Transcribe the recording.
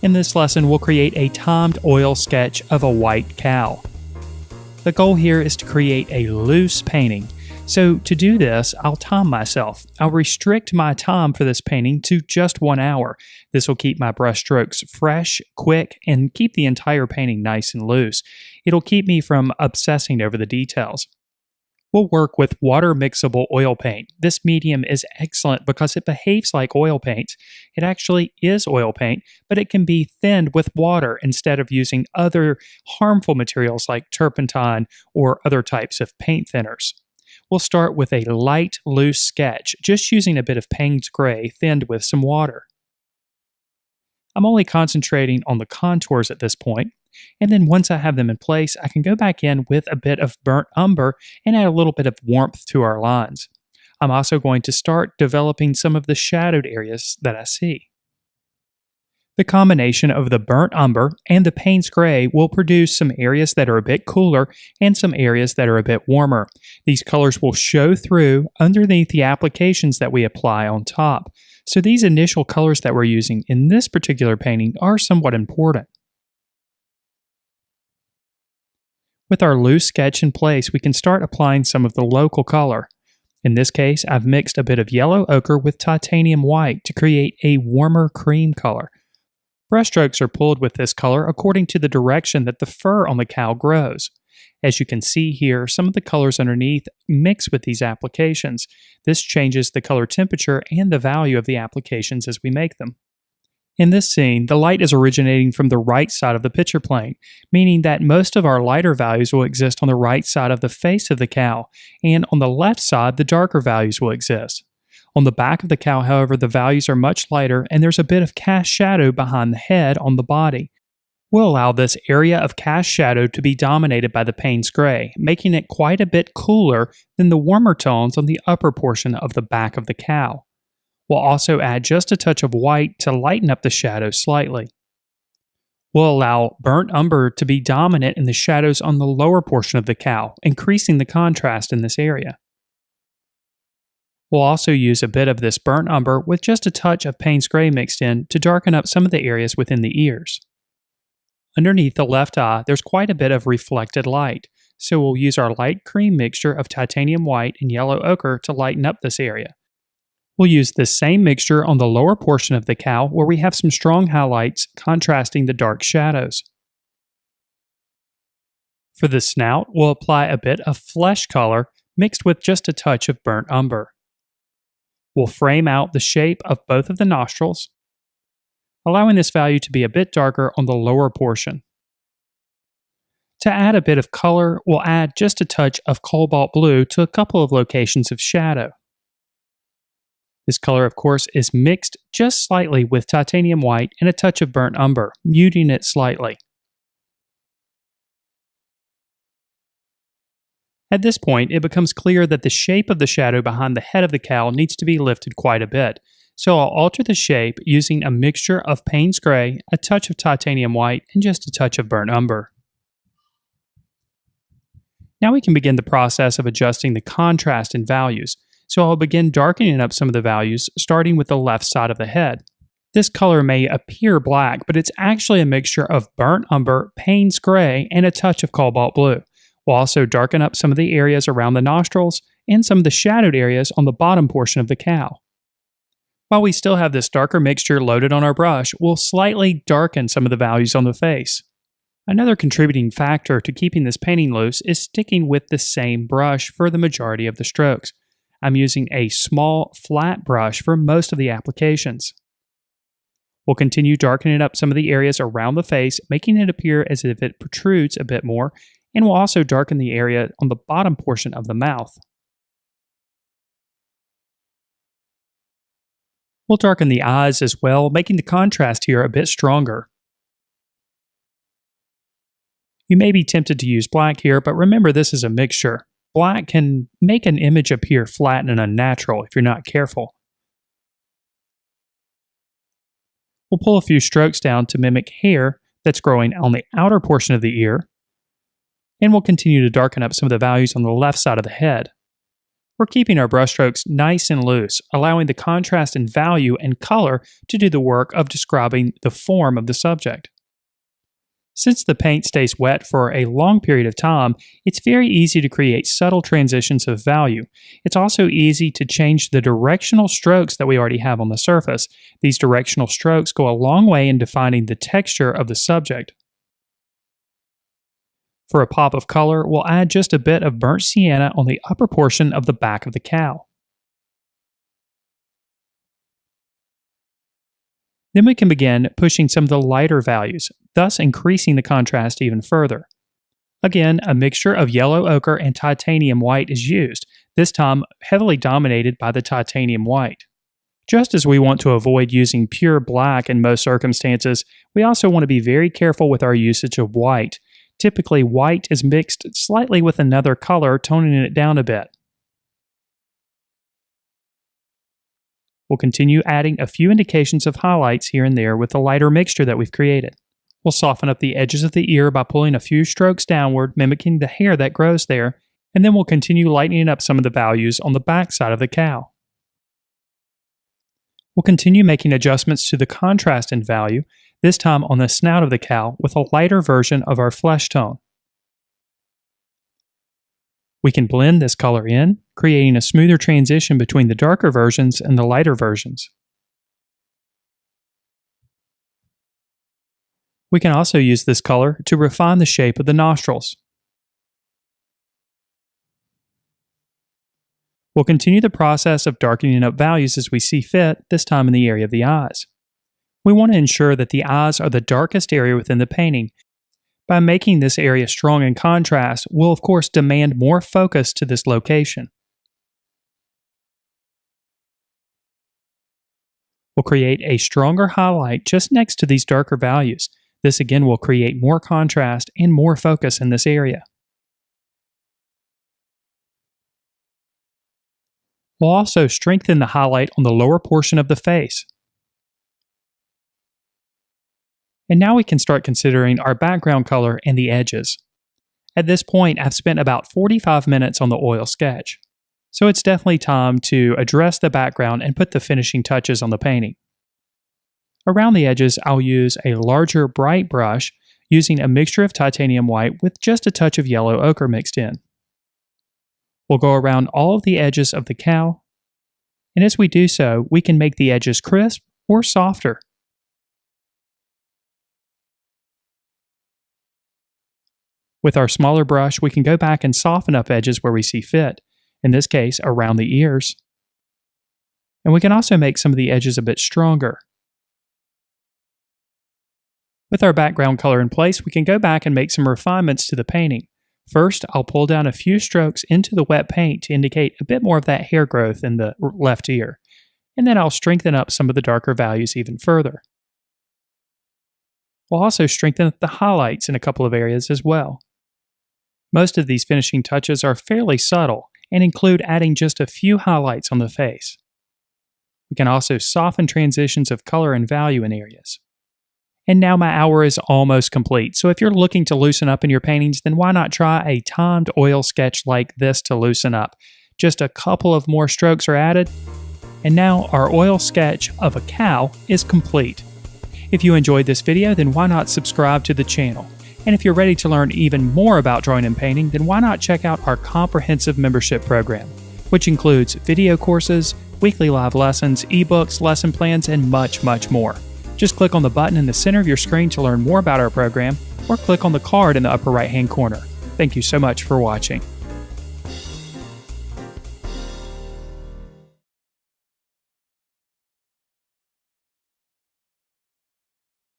In this lesson, we'll create a timed oil sketch of a white cow. The goal here is to create a loose painting. So to do this, I'll time myself. I'll restrict my time for this painting to just 1 hour. This will keep my brush strokes fresh, quick, and keep the entire painting nice and loose. It'll keep me from obsessing over the details. We'll work with water mixable oil paint. This medium is excellent because it behaves like oil paint. It actually is oil paint, but it can be thinned with water instead of using other harmful materials like turpentine or other types of paint thinners. We'll start with a light, loose sketch, just using a bit of Payne's gray thinned with some water. I'm only concentrating on the contours at this point, and then once I have them in place, I can go back in with a bit of burnt umber and add a little bit of warmth to our lines. I'm also going to start developing some of the shadowed areas that I see. The combination of the burnt umber and the Payne's gray will produce some areas that are a bit cooler and some areas that are a bit warmer. These colors will show through underneath the applications that we apply on top. So these initial colors that we're using in this particular painting are somewhat important. With our loose sketch in place, we can start applying some of the local color. In this case, I've mixed a bit of yellow ochre with titanium white to create a warmer cream color. Brushstrokes are pulled with this color according to the direction that the fur on the cow grows. As you can see here, some of the colors underneath mix with these applications. This changes the color temperature and the value of the applications as we make them. In this scene, the light is originating from the right side of the picture plane, meaning that most of our lighter values will exist on the right side of the face of the cow, and on the left side, the darker values will exist. On the back of the cow, however, the values are much lighter, and there's a bit of cast shadow behind the head on the body. We'll allow this area of cast shadow to be dominated by the Payne's gray, making it quite a bit cooler than the warmer tones on the upper portion of the back of the cow. We'll also add just a touch of white to lighten up the shadow slightly. We'll allow burnt umber to be dominant in the shadows on the lower portion of the cow, increasing the contrast in this area. We'll also use a bit of this burnt umber with just a touch of Payne's gray mixed in to darken up some of the areas within the ears. Underneath the left eye, there's quite a bit of reflected light, so we'll use our light cream mixture of titanium white and yellow ochre to lighten up this area. We'll use this same mixture on the lower portion of the cow where we have some strong highlights contrasting the dark shadows. For the snout, we'll apply a bit of flesh color mixed with just a touch of burnt umber. We'll frame out the shape of both of the nostrils, allowing this value to be a bit darker on the lower portion. To add a bit of color, we'll add just a touch of cobalt blue to a couple of locations of shadow. This color, of course, is mixed just slightly with titanium white and a touch of burnt umber, muting it slightly. At this point, it becomes clear that the shape of the shadow behind the head of the cow needs to be lifted quite a bit. So I'll alter the shape using a mixture of Payne's gray, a touch of titanium white, and just a touch of burnt umber. Now we can begin the process of adjusting the contrast in values. So I'll begin darkening up some of the values, starting with the left side of the head. This color may appear black, but it's actually a mixture of burnt umber, Payne's gray, and a touch of cobalt blue. We'll also darken up some of the areas around the nostrils and some of the shadowed areas on the bottom portion of the cow. While we still have this darker mixture loaded on our brush, we'll slightly darken some of the values on the face. Another contributing factor to keeping this painting loose is sticking with the same brush for the majority of the strokes. I'm using a small, flat brush for most of the applications. We'll continue darkening up some of the areas around the face, making it appear as if it protrudes a bit more, and we'll also darken the area on the bottom portion of the mouth. We'll darken the eyes as well, making the contrast here a bit stronger. You may be tempted to use black here, but remember this is a mixture. Black can make an image appear flat and unnatural if you're not careful. We'll pull a few strokes down to mimic hair that's growing on the outer portion of the ear, and we'll continue to darken up some of the values on the left side of the head. We're keeping our brushstrokes nice and loose, allowing the contrast in value and color to do the work of describing the form of the subject. Since the paint stays wet for a long period of time, it's very easy to create subtle transitions of value. It's also easy to change the directional strokes that we already have on the surface. These directional strokes go a long way in defining the texture of the subject. For a pop of color, we'll add just a bit of burnt sienna on the upper portion of the back of the cow. Then we can begin pushing some of the lighter values, thus increasing the contrast even further. Again, a mixture of yellow ochre and titanium white is used, this time heavily dominated by the titanium white. Just as we want to avoid using pure black in most circumstances, we also want to be very careful with our usage of white. Typically, white is mixed slightly with another color, toning it down a bit. We'll continue adding a few indications of highlights here and there with the lighter mixture that we've created. We'll soften up the edges of the ear by pulling a few strokes downward, mimicking the hair that grows there, and then we'll continue lightening up some of the values on the back side of the cow. We'll continue making adjustments to the contrast in value, this time on the snout of the cow with a lighter version of our flesh tone. We can blend this color in, creating a smoother transition between the darker versions and the lighter versions. We can also use this color to refine the shape of the nostrils. We'll continue the process of darkening up values as we see fit, this time in the area of the eyes. We want to ensure that the eyes are the darkest area within the painting. By making this area strong in contrast, we'll of course demand more focus to this location. We'll create a stronger highlight just next to these darker values. This again will create more contrast and more focus in this area. We'll also strengthen the highlight on the lower portion of the face. And now we can start considering our background color and the edges. At this point, I've spent about 45 minutes on the oil sketch, so it's definitely time to address the background and put the finishing touches on the painting. Around the edges, I'll use a larger bright brush using a mixture of titanium white with just a touch of yellow ochre mixed in. We'll go around all of the edges of the cow, and as we do so, we can make the edges crisp or softer. With our smaller brush, we can go back and soften up edges where we see fit, in this case around the ears. And we can also make some of the edges a bit stronger. With our background color in place, we can go back and make some refinements to the painting. First, I'll pull down a few strokes into the wet paint to indicate a bit more of that hair growth in the left ear, and then I'll strengthen up some of the darker values even further. We'll also strengthen up the highlights in a couple of areas as well. Most of these finishing touches are fairly subtle and include adding just a few highlights on the face. We can also soften transitions of color and value in areas. And now my hour is almost complete, so if you're looking to loosen up in your paintings, then why not try a timed oil sketch like this to loosen up? Just a couple of more strokes are added, and now our oil sketch of a cow is complete. If you enjoyed this video, then why not subscribe to the channel? And if you're ready to learn even more about drawing and painting, then why not check out our comprehensive membership program, which includes video courses, weekly live lessons, ebooks, lesson plans, and much, much more. Just click on the button in the center of your screen to learn more about our program, or click on the card in the upper right-hand corner. Thank you so much for watching.